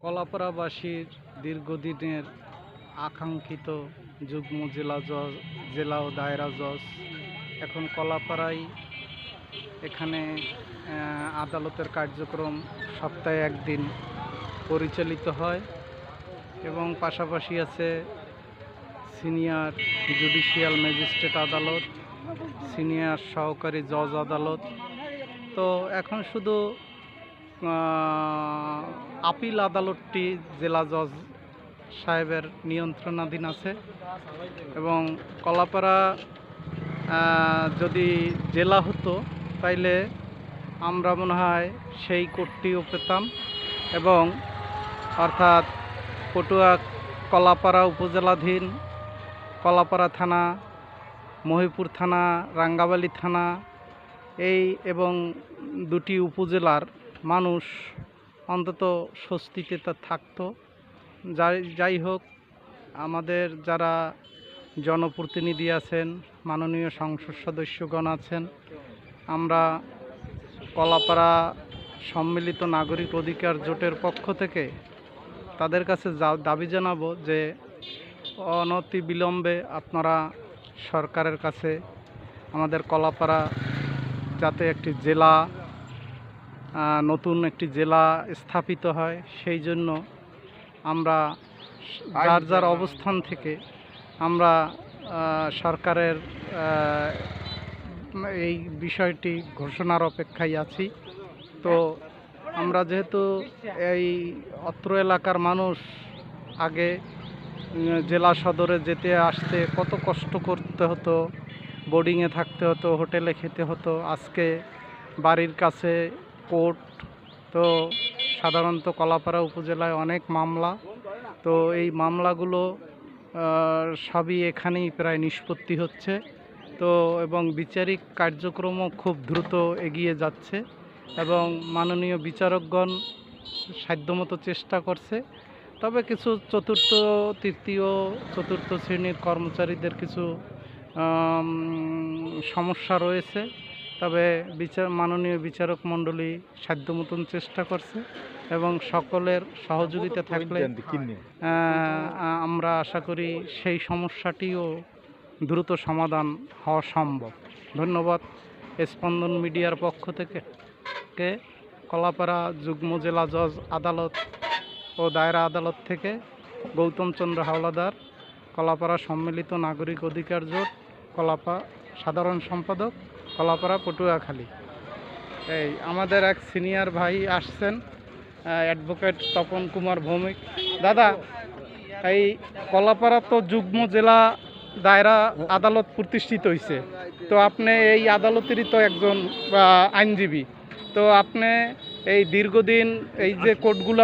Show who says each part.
Speaker 1: কলাপাড়াবাসীর দীর্ঘদিনের আকাঙ্ক্ষিত যুগ্ম জেলা ও দায়রা জজ এখন কলাপাড়ায় এখানে আদালতের কার্যক্রম সপ্তাহে একদিন পরিচালিত হয় এবং পাশাপাশি আছে সিনিয়র জুডিশিয়াল ম্যাজিস্ট্রেট আদালত, সিনিয়র সহকারী জজ আদালত। তো এখন শুধু আপিল আদালতটি জেলা জজ সাহেবের নিয়ন্ত্রণাধীন আছে এবং কলাপাড়া যদি জেলা হতো তাইলে আমরা মনে হয় সেই কোর্টটিও পেতাম এবং অর্থাৎ পটুয়া কলাপাড়া উপজেলাধীন কলাপাড়া থানা, মহিপুর থানা, রাঙ্গাবালী থানা এই এবং দুটি উপজেলার মানুষ অন্তত স্বস্তিতে তা থাকতো। যাই হোক, আমাদের যারা জনপ্রতিনিধি আছেন, মাননীয় সংসদ সদস্যগণ আছেন, আমরা কলাপাড়া সম্মিলিত নাগরিক অধিকার জোটের পক্ষ থেকে তাদের কাছে দাবি জানাবো যে অনতি বিলম্বে আপনারা সরকারের কাছে আমাদের কলাপাড়া যাতে একটি জেলা, নতুন একটি জেলা স্থাপিত হয়, সেই জন্য আমরা যার যার অবস্থান থেকে আমরা সরকারের এই বিষয়টি ঘোষণার অপেক্ষায় আছি। তো আমরা যেহেতু এই অত্র এলাকার মানুষ আগে জেলা সদরে যেতে আসতে কত কষ্ট করতে হতো, বোর্ডিংয়ে থাকতে হতো, হোটেলে খেতে হতো, আজকে বাড়ির কাছে কোর্ট। তো সাধারণত কলাপাড়া উপজেলায় অনেক মামলা, তো এই মামলাগুলো সবই এখানেই প্রায় নিষ্পত্তি হচ্ছে। তো এবং বিচারিক কার্যক্রমও খুব দ্রুত এগিয়ে যাচ্ছে এবং মাননীয় বিচারকগণ সাধ্যমতো চেষ্টা করছে। তবে কিছু তৃতীয় চতুর্থ শ্রেণীর কর্মচারীদের কিছু সমস্যা রয়েছে, তবে মাননীয় বিচারক মণ্ডলী সাধ্যমতন চেষ্টা করছে এবং সকলের সহযোগিতা থাকলে আমরা আশা করি সেই সমস্যাটিও দ্রুত সমাধান হওয়া সম্ভব। ধন্যবাদ। স্পন্দন মিডিয়ার পক্ষ থেকে কলাপাড়া যুগ্ম জেলা জজ আদালত ও দায়রা আদালত থেকে গৌতম চন্দ্র হাওলাদার, কলাপাড়া সম্মিলিত নাগরিক অধিকার জোট কলাপাড়া সাধারণ সম্পাদক, কলাপাড়া পটুয়াখালী। এই আমাদের এক সিনিয়র ভাই আসছেন, অ্যাডভোকেট তপন কুমার ভৌমিক। দাদা, এই কলাপাড়া তো যুগ্ম জেলা দায়রা আদালত প্রতিষ্ঠিত হয়েছে, তো আপনি এই আদালতেরই তো একজন আইনজীবী, তো আপনি এই দীর্ঘদিন এই যে কোর্টগুলো